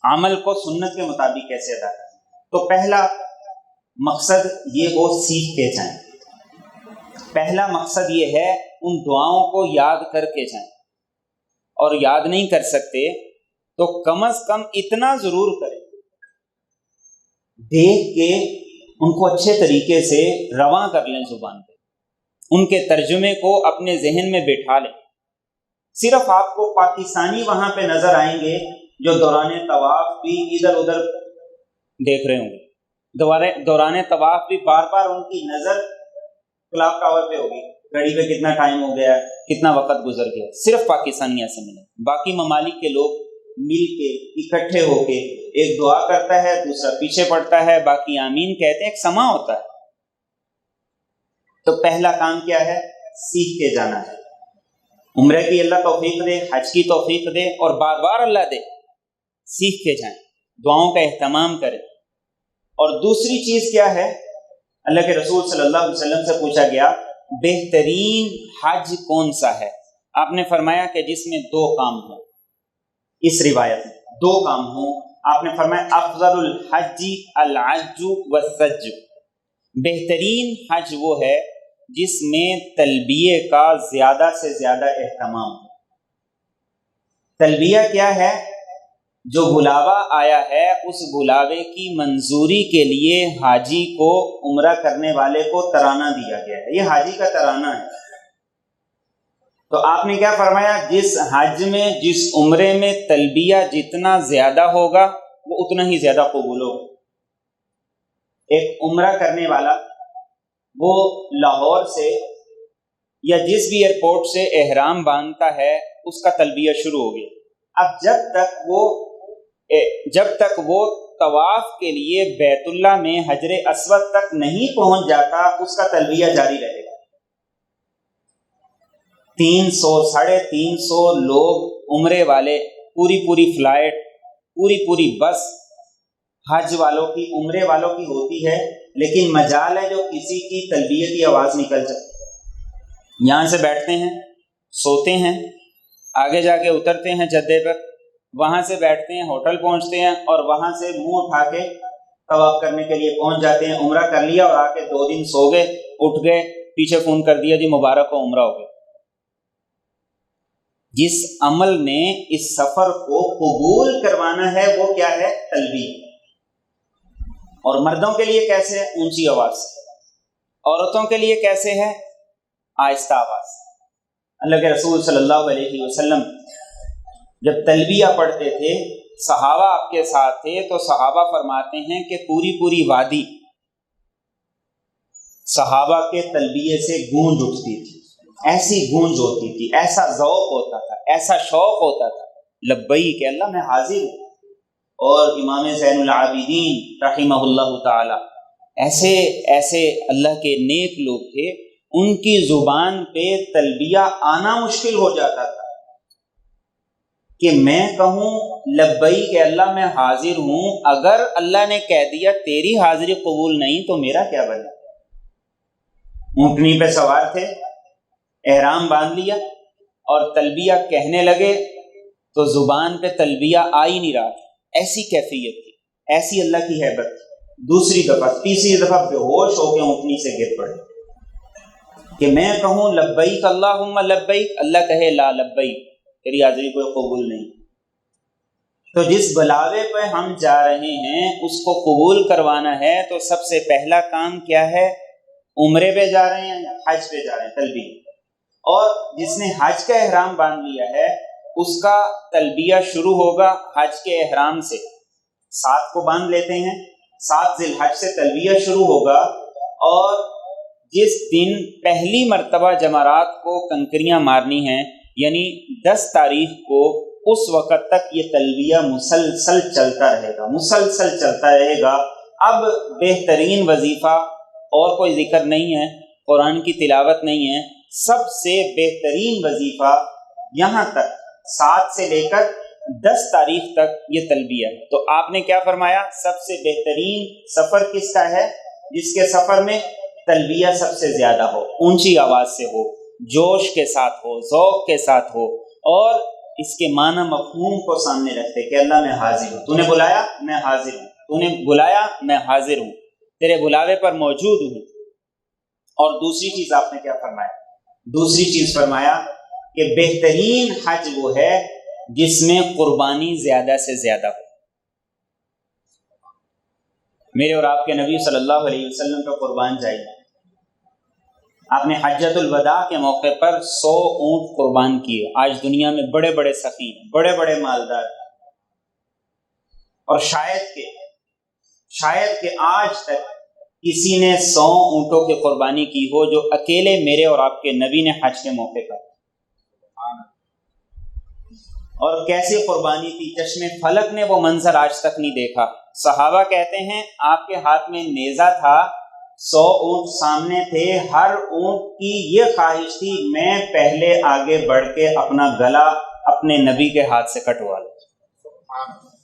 عمل کو سنت کے مطابق کیسے ادا کرنا ہے۔ تو پہلا مقصد یہ وہ سیکھ کے جائیں، پہلا مقصد یہ ہے ان دعاؤں کو یاد کر کے جائیں، اور یاد نہیں کر سکتے تو کم از کم اتنا ضرور کریں، دیکھ کے ان کو اچھے طریقے سے رواں کر لیں زبان پہ، ان کے ترجمے کو اپنے ذہن میں بٹھا لیں۔ صرف آپ کو پاکستانی وہاں پہ نظر آئیں گے جو دوران طواف بھی ادھر ادھر دیکھ رہے ہوں گے، دوران طواف بھی بار بار ان کی نظر کلاک ٹاور پہ ہوگی، گھڑی پہ کتنا ٹائم ہو گیا، کتنا وقت گزر گیا۔ صرف پاکستانی ایسے ملیں، باقی ممالک کے لوگ مل کے اکٹھے ہو کے ایک دعا کرتا ہے، دوسرا پیچھے پڑتا ہے، باقی آمین کہتے ہیں، ایک سما ہوتا ہے۔ تو پہلا کام کیا ہے؟ سیکھ کے جانا ہے۔ عمرے کی اللہ توفیق دے، حج کی توفیق دے، اور بار بار اللہ دے، سیکھ کے جائیں، دعاؤں کا اہتمام کریں۔ اور دوسری چیز کیا ہے؟ اللہ کے رسول صلی اللہ علیہ وسلم سے پوچھا گیا بہترین حج کون سا ہے؟ آپ نے فرمایا کہ جس میں دو کام ہوں۔ اس روایت میں دو کام ہوں، آپ نے فرمایا افضل الحج العج والسج، بہترین حج وہ ہے جس میں تلبیے کا زیادہ سے زیادہ اہتمام ہو۔ تلبیہ کیا ہے؟ جو بلاوا آیا ہے اس بلاوے کی منظوری کے لیے حاجی کو، عمرہ کرنے والے کو ترانہ دیا گیا ہے، یہ حاجی کا ترانہ ہے۔ تو آپ نے کیا فرمایا؟ جس حج میں، جس عمرے میں تلبیہ جتنا زیادہ ہوگا وہ اتنا ہی زیادہ قبول ہوگا۔ ایک عمرہ کرنے والا وہ لاہور سے یا جس بھی ایئرپورٹ سے احرام باندھتا ہے اس کا تلبیہ شروع ہو گیا۔ اب جب تک وہ طواف کے لیے بیت اللہ میں حجر اسود تک نہیں پہنچ جاتا اس کا تلبیہ جاری رہے گا۔ 300-350 لوگ عمرے والے، پوری فلائٹ، پوری بس حج والوں کی، عمرے والوں کی ہوتی ہے، لیکن مجال ہے جو کسی کی تلبیہ کی آواز نکل جائے۔ یہاں سے بیٹھتے ہیں، سوتے ہیں، آگے جا کے اترتے ہیں جدے پر، وہاں سے بیٹھتے ہیں، ہوٹل پہنچتے ہیں، اور وہاں سے منہ اٹھا کے طواف کرنے کے لیے پہنچ جاتے ہیں۔ عمرہ کر لیا اور آ کے 2 دن سو گئے، اٹھ گئے، پیچھے فون کر دیا جی مبارک ہو، عمرہ ہو گیا۔ جس عمل نے اس سفر کو قبول کروانا ہے وہ کیا ہے؟ تلبیہ۔ اور مردوں کے لیے کیسے ہے؟ اونچی آواز سے۔ عورتوں کے لیے کیسے ہے؟ آہستہ آواز سے۔ اللہ کے رسول صلی اللہ علیہ وسلم جب تلبیہ پڑھتے تھے، صحابہ آپ کے ساتھ تھے، تو صحابہ فرماتے ہیں کہ پوری وادی صحابہ کے تلبیہ سے گونج اٹھتی تھی، ایسی گونج ہوتی تھی، ایسا ذوق ہوتا تھا، ایسا شوق ہوتا تھا، لبیک کہ اللہ میں حاضر ہوں۔ اور امام زین العابدین رحمہ اللہ تعالی ایسے اللہ کے نیک لوگ تھے، ان کی زبان پہ تلبیہ آنا مشکل ہو جاتا تھا کہ میں کہوں لبیک کہ اللہ میں حاضر ہوں، اگر اللہ نے کہہ دیا تیری حاضری قبول نہیں تو میرا کیا بنے۔ اونٹنی پہ سوار تھے، احرام باندھ لیا اور تلبیہ کہنے لگے تو زبان پہ تلبیہ آ ہی نہیں رہا، ایسی کیفیت تھی، ایسی اللہ کی ہیبت تھی۔ دوسری دفعہ تیسری دفعہ بے ہوش ہو کے اونٹنی سے گر پڑے کہ میں کہوں لبیک اللہم لبیک، اللہ کہے لا لبیک، تیری حاضری کوئی قبول نہیں۔ تو جس بلاوے پہ ہم جا رہے ہیں اس کو قبول کروانا ہے تو سب سے پہلا کام کیا ہے؟ عمرے پہ جا رہے ہیں یا حج پہ جا رہے ہیں؟ تلبیہ۔ اور جس نے حج کا احرام باندھ لیا ہے اس کا تلبیہ شروع ہوگا حج کے احرام سے، 7 کو باندھ لیتے ہیں، 7 ذی الحج سے تلبیہ شروع ہوگا، اور جس دن پہلی مرتبہ جمرات کو کنکریاں مارنی ہیں یعنی 10 تاریخ کو، اس وقت تک یہ تلبیہ مسلسل چلتا رہے گا۔ اب بہترین وظیفہ اور کوئی ذکر نہیں ہے، قرآن کی تلاوت نہیں ہے، سب سے بہترین وظیفہ یہاں تک 7 سے لے کر 10 تاریخ تک یہ تلبیہ ہے۔ تو آپ نے کیا فرمایا؟ سب سے بہترین سفر کس کا ہے؟ جس کے سفر میں تلبیہ سب سے زیادہ ہو، اونچی آواز سے ہو، جوش کے ساتھ ہو، ذوق کے ساتھ ہو، اور اس کے معنی مفہوم کو سامنے رکھتے کہ اللہ میں حاضر ہوں، تو نے بلایا میں حاضر ہوں، تو نے بلایا میں حاضر ہوں، تیرے بلاوے پر موجود ہوں۔ اور دوسری چیز آپ نے کیا فرمایا؟ دوسری چیز فرمایا کہ بہترین حج وہ ہے جس میں قربانی زیادہ سے زیادہ ہو۔ میرے اور آپ کے نبی صلی اللہ علیہ وسلم کا قربان جائیے، آپ نے حجۃ الوداع کے موقع پر 100 اونٹ قربان کیے۔ آج دنیا میں بڑے بڑے سخی، بڑے بڑے مالدار، اور شاید کہ آج تک کسی نے 100 اونٹوں کی قربانی کی ہو جو اکیلے میرے اور آپ کے نبی نے حج کے موقع پر۔ اور کیسی قربانی تھی، چشم فلک نے وہ منظر آج تک نہیں دیکھا۔ صحابہ کہتے ہیں آپ کے ہاتھ میں نیزہ تھا، 100 اونٹ سامنے تھے، ہر اونٹ کی یہ خواہش تھی میں پہلے آگے بڑھ کے اپنا گلا اپنے نبی کے ہاتھ سے کٹوا لوں۔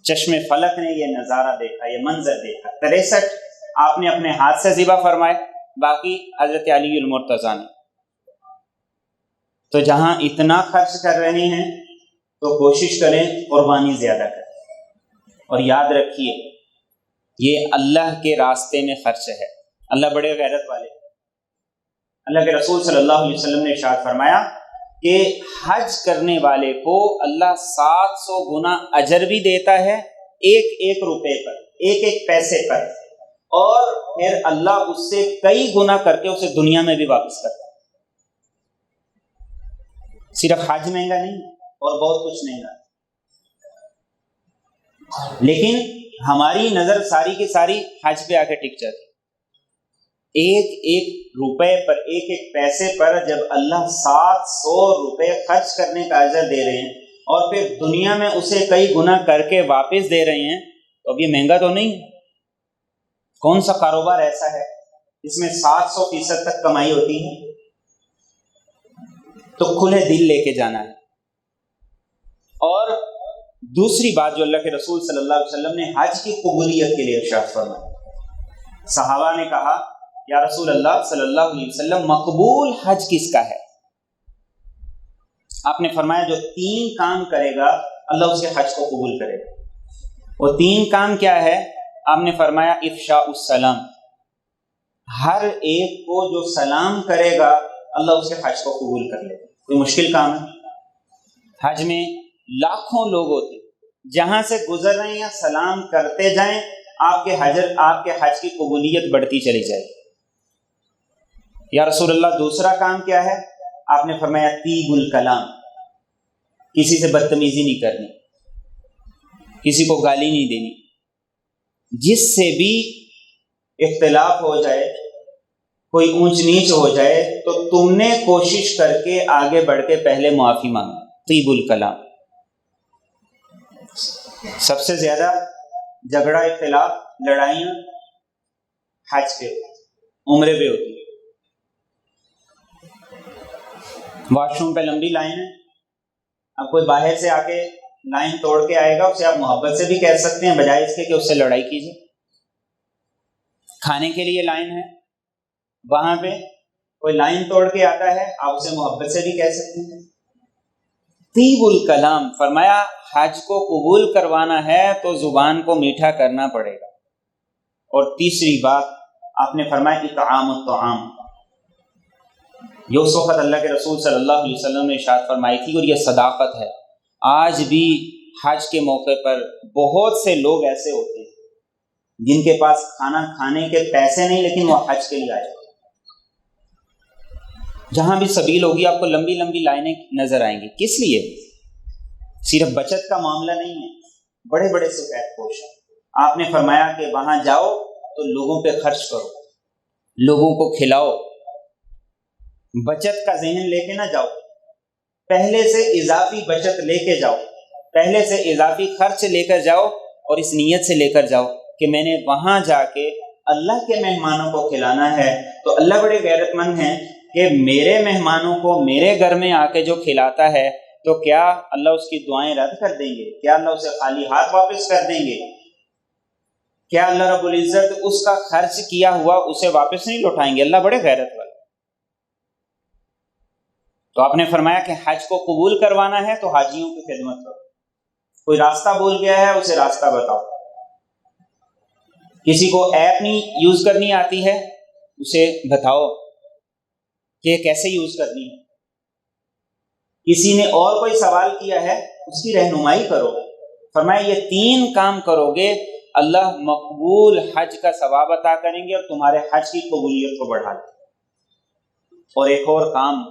چشم فلک نے یہ نظارہ دیکھا، یہ منظر دیکھا۔ 63 آپ نے اپنے ہاتھ سے ذبح فرمائے، باقی حضرت علی المرتضیٰ نے۔ تو جہاں اتنا خرچ کر رہے ہیں تو کوشش کریں قربانی زیادہ کریں، اور یاد رکھیے یہ اللہ کے راستے میں خرچ ہے۔ اللہ بڑے غیرت والے، اللہ کے رسول صلی اللہ علیہ وسلم نے ارشاد فرمایا کہ حج کرنے والے کو اللہ 700 گنا اجر بھی دیتا ہے، ایک روپے پر، ایک پیسے پر، اور پھر اللہ اس سے کئی گنا کر کے اسے دنیا میں بھی واپس کرتا ہے۔ صرف حج مہنگا نہیں اور بہت کچھ مہنگا، لیکن ہماری نظر ساری کی ساری حج پہ آ کے ٹک جاتی۔ ایک روپے پر، ایک پیسے پر جب اللہ 700 روپے خرچ کرنے کا اجر دے رہے ہیں اور پھر دنیا میں اسے کئی گنا کر کے واپس دے رہے ہیں، تو اب یہ مہنگا تو نہیں؟ کون سا کاروبار ایسا ہے جس میں 700% تک کمائی ہوتی ہے؟ تو کھلے دل لے کے جانا ہے۔ اور دوسری بات جو اللہ کے رسول صلی اللہ علیہ وسلم نے حج کی قبولیت کے لیے ارشاد فرمایا، صحابہ نے کہا یا رسول اللہ صلی اللہ علیہ وسلم مقبول حج کس کا ہے؟ آپ نے فرمایا جو 3 کام کرے گا اللہ اس کے حج کو قبول کرے گا۔ وہ 3 کام کیا ہے؟ آپ نے فرمایا افشاء السلام، ہر ایک کو جو سلام کرے گا اللہ اس کے حج کو قبول کر لے گا۔ کوئی مشکل کام ہے؟ حج میں لاکھوں لوگ ہوتے، جہاں سے گزر رہے ہیں سلام کرتے جائیں، آپ کے حج کی قبولیت بڑھتی چلی جائے گی۔ یا رسول اللہ دوسرا کام کیا ہے؟ آپ نے فرمایا طیب الکلام، کسی سے بدتمیزی نہیں کرنی، کسی کو گالی نہیں دینی، جس سے بھی اختلاف ہو جائے، کوئی اونچ نیچ ہو جائے تو تم نے کوشش کر کے آگے بڑھ کے پہلے معافی مانگی۔ طیب الکلام۔ سب سے زیادہ جھگڑا، اختلاف، لڑائیاں حج پہ، عمرے پہ ہوتی ہے۔ واش روم پہ لمبی لائن ہے، اب کوئی باہر سے آ کے لائن توڑ کے آئے گا، اسے آپ محبت سے بھی کہہ سکتے ہیں بجائے اس کے کہ اس سے لڑائی کیجیے۔ کھانے کے لیے لائن ہے، وہاں پہ کوئی لائن توڑ کے آتا ہے، آپ اسے محبت سے بھی کہہ سکتے ہیں۔ طیب الکلام، فرمایا حج کو قبول کروانا ہے تو زبان کو میٹھا کرنا پڑے گا، اور تیسری بات آپ نے فرمایا اطعام الطعام، یہ اس وقت اللہ کے رسول صلی اللہ علیہ وسلم نے ارشاد فرمائی تھی، اور یہ صداقت ہے۔ آج بھی حج کے موقع پر بہت سے لوگ ایسے ہوتے ہیں جن کے پاس کھانا کھانے کے پیسے نہیں، لیکن وہ حج کے لیے آئے ہیں۔ جہاں بھی سبیل ہوگی آپ کو لمبی لمبی لائنیں نظر آئیں گی۔ کس لیے؟ صرف بچت کا معاملہ نہیں ہے، بڑے بڑے سفید پوش ہیں۔ آپ نے فرمایا کہ وہاں جاؤ تو لوگوں پہ خرچ کرو، لوگوں کو کھلاؤ، بچت کا ذہن لے کے نہ جاؤ، پہلے سے اضافی بچت لے کے جاؤ، پہلے سے اضافی خرچ لے کر جاؤ، اور اس نیت سے لے کر جاؤ کہ میں نے وہاں جا کے اللہ کے مہمانوں کو کھلانا ہے۔ تو اللہ بڑے غیرت مند ہیں کہ میرے مہمانوں کو میرے گھر میں آ کے جو کھلاتا ہے، تو کیا اللہ اس کی دعائیں رد کر دیں گے؟ کیا اللہ اسے خالی ہاتھ واپس کر دیں گے؟ کیا اللہ رب العزت اس کا خرچ کیا ہوا اسے واپس نہیں لوٹائیں گے؟ اللہ بڑے غیرت والے۔ تو آپ نے فرمایا کہ حج کو قبول کروانا ہے تو حاجیوں کی خدمت کرو۔ کوئی راستہ بھول گیا ہے اسے راستہ بتاؤ، کسی کو ایپ نہیں یوز کرنی آتی ہے اسے بتاؤ کہ یہ کیسے یوز کرنی ہے، کسی نے اور کوئی سوال کیا ہے اس کی رہنمائی کرو۔ فرمایا یہ 3 کام کرو گے اللہ مقبول حج کا ثواب عطا کریں گے اور تمہارے حج کی قبولیت کو بڑھا دیں گے۔ اور ایک اور کام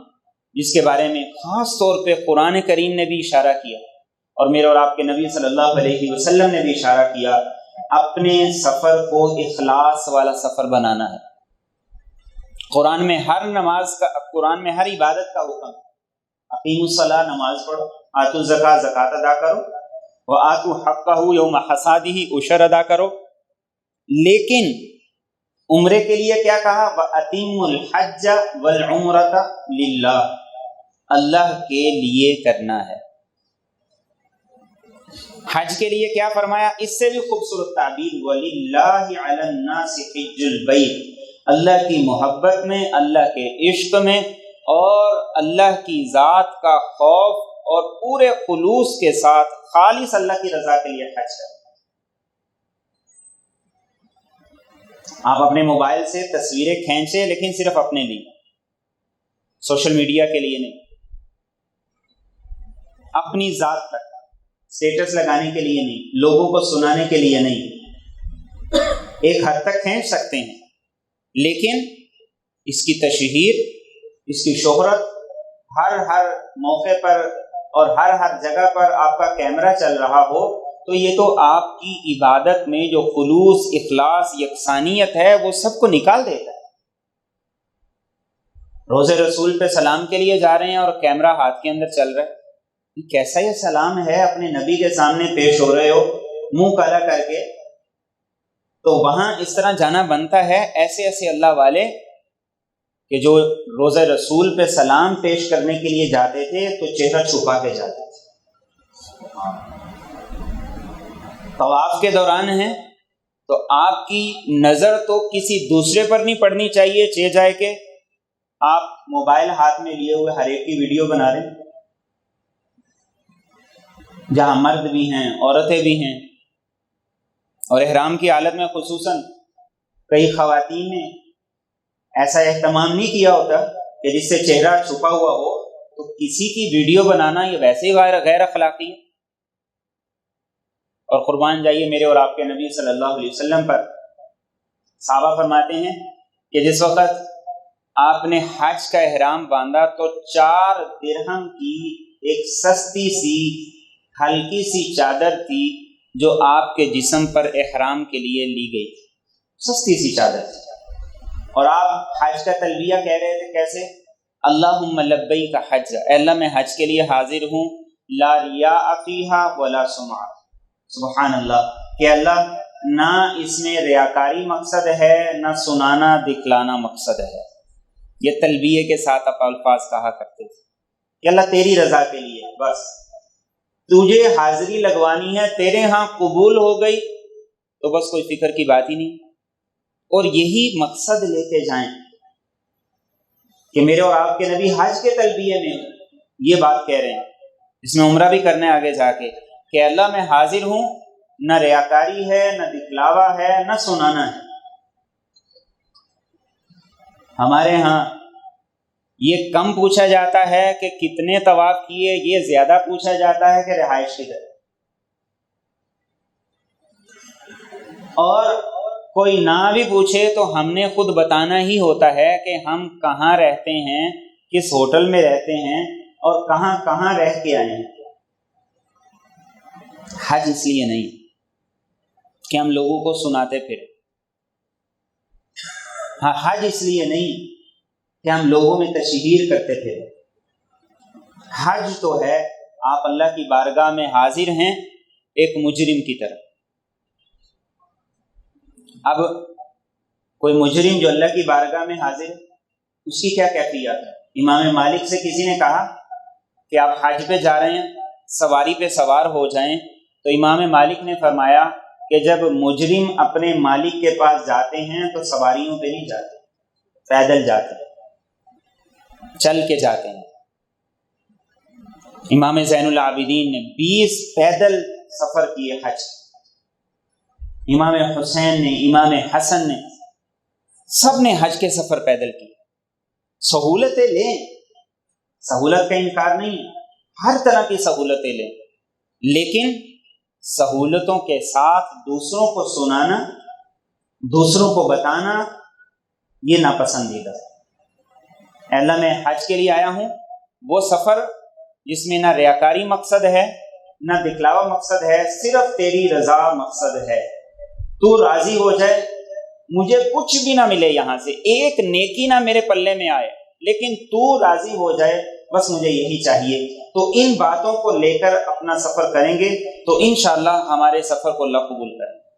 جس کے بارے میں خاص طور پہ قرآن کریم نے بھی اشارہ کیا، اور میرے اور آپ کے نبی صلی اللہ علیہ وسلم نے بھی اشارہ کیا، اپنے سفر کو اخلاص والا سفر بنانا ہے۔ قرآن میں ہر نماز کا، قرآن میں ہر عبادت کا حکم، اقیموا الصلاۃ نماز پڑھو، آتوا الزکاۃ زکوٰۃ ادا کرو، وآتوا حقہ یوم حصادہ عشر ادا کرو۔ لیکن عمرے کے لیے کیا کہا؟ وَأَتِمُّوا الْحَجَّ وَالْعُمْرَةَ لِلَّهِ، اللہ کے لیے کرنا ہے۔ حج کے لیے کیا فرمایا؟ اس سے بھی خوبصورت تعبیر، وَلِلَّهِ عَلَى النَّاسِ حِجُّ الْبَيْتِ، اللہ کی محبت میں، اللہ کے عشق میں، اور اللہ کی ذات کا خوف اور پورے خلوص کے ساتھ خالص اللہ کی رضا کے لیے حج کریں۔ آپ اپنے موبائل سے تصویریں کھینچیں، لیکن صرف اپنے لیے، سوشل میڈیا کے لیے نہیں، اپنی ذات تک، اسٹیٹس لگانے کے لیے نہیں، لوگوں کو سنانے کے لیے نہیں۔ ایک حد تک کھینچ سکتے ہیں، لیکن اس کی تشہیر، اس کی شہرت ہر موقع پر اور ہر جگہ پر آپ کا کیمرہ چل رہا ہو، تو یہ تو آپ کی عبادت میں جو خلوص، اخلاص، یکسانیت ہے وہ سب کو نکال دیتا ہے۔ روضہ رسول پہ سلام کے لیے جا رہے ہیں اور کیمرہ ہاتھ کے اندر چل رہا ہے، کیسا یہ سلام ہے؟ اپنے نبی کے سامنے پیش ہو رہے ہو منہ کالا کر کے، تو وہاں اس طرح جانا بنتا ہے۔ ایسے ایسے اللہ والے کہ جو روضہ رسول پہ سلام پیش کرنے کے لیے جاتے تھے تو چہرہ چھپا کے جاتے تھے۔ طواف کے دوران ہیں تو آپ کی نظر تو کسی دوسرے پر نہیں پڑنی چاہیے، چہ جائے کہ آپ موبائل ہاتھ میں لیے ہوئے ہر ایک کی ویڈیو بنا رہے ہیں، جہاں مرد بھی ہیں، عورتیں بھی ہیں، اور احرام کی حالت میں خصوصاً کئی خواتین نے ایسا اہتمام نہیں کیا ہوتا کہ جس سے چہرہ چھپا ہوا ہو، تو کسی کی ویڈیو بنانا یہ ویسے ہی غیر اخلاقی ہے۔ اور قربان جائیے میرے اور آپ کے نبی صلی اللہ علیہ وسلم پر، صحابہ فرماتے ہیں کہ جس وقت آپ نے حج کا احرام باندھا تو 4 درہم کی ایک سستی سی ہلکی سی چادر تھی جو آپ کے جسم پر احرام کے لیے لی گئی تھی، سستی سی چادر تھی، اور آپ حج کا تلبیہ کہہ رہے تھے کیسے؟ اللہم لبیک حج، اے اللہ میں حج کے لیے حاضر ہوں، لا ریاء فیہا ولا سمعہ، سبحان اللہ، کہ اللہ نہ اس میں ریاکاری مقصد ہے، نہ سنانا دکھلانا مقصد ہے۔ یہ تلبیہ کے ساتھ آپ الفاظ کہا کرتے تھے کہ اللہ تیری رضا کے لیے، بس تجھے حاضری لگوانی ہے، تیرے ہاں قبول ہو گئی تو بس کوئی فکر کی بات ہی نہیں۔ اور یہی مقصد لے کے جائیں کہ میرے اور آپ کے نبی حج کے تلبیہ میں یہ بات کہہ رہے ہیں، اس میں عمرہ بھی کرنا ہے آگے جا کے، کہ اللہ میں حاضر ہوں، نہ ریاکاری ہے، نہ دکھلاوا ہے، نہ سنانا ہے، ہمارے ہاں یہ کم پوچھا جاتا ہے کہ کتنے طواف کیے، یہ زیادہ پوچھا جاتا ہے کہ رہائش کدھر، اور کوئی نہ بھی پوچھے تو ہم نے خود بتانا ہی ہوتا ہے کہ ہم کہاں رہتے ہیں، کس ہوٹل میں رہتے ہیں اور کہاں کہاں رہ کے آئے ہیں۔ حج اس لیے نہیں کہ ہم لوگوں کو سناتے پھریں، ہاں حج اس لیے نہیں کہ ہم لوگوں میں تشہیر کرتے پھریں۔ حج تو ہے آپ اللہ کی بارگاہ میں حاضر ہیں ایک مجرم کی طرح۔ اب کوئی مجرم جو اللہ کی بارگاہ میں حاضر ہے، اس کی کیا کیفیت ہے؟ امام مالک سے کسی نے کہا کہ آپ حج پہ جا رہے ہیں، سواری پہ سوار ہو جائیں، تو امام مالک نے فرمایا کہ جب مجرم اپنے مالک کے پاس جاتے ہیں تو سواریوں پہ نہیں جاتے، پیدل جاتے ہیں، چل کے جاتے ہیں۔ امام زین العابدین نے 20 پیدل سفر کیے حج، امام حسین نے، امام حسن نے، سب نے حج کے سفر پیدل کیے۔ سہولتیں لیں، سہولت کا انکار نہیں ہے، ہر طرح کی سہولتیں لیں، لیکن سہولتوں کے ساتھ دوسروں کو سنانا، دوسروں کو بتانا، یہ ناپسندیدہ ہے۔ اللہ میں حج کے لیے آیا ہوں، وہ سفر جس میں نہ ریاکاری مقصد ہے نہ دکھلاوا مقصد ہے، صرف تیری رضا مقصد ہے، تو راضی ہو جائے، مجھے کچھ بھی نہ ملے، یہاں سے ایک نیکی نہ میرے پلے میں آئے، لیکن تو راضی ہو جائے، بس مجھے یہی چاہیے۔ تو ان باتوں کو لے کر اپنا سفر کریں گے تو انشاءاللہ ہمارے سفر کو اللہ قبول کرے۔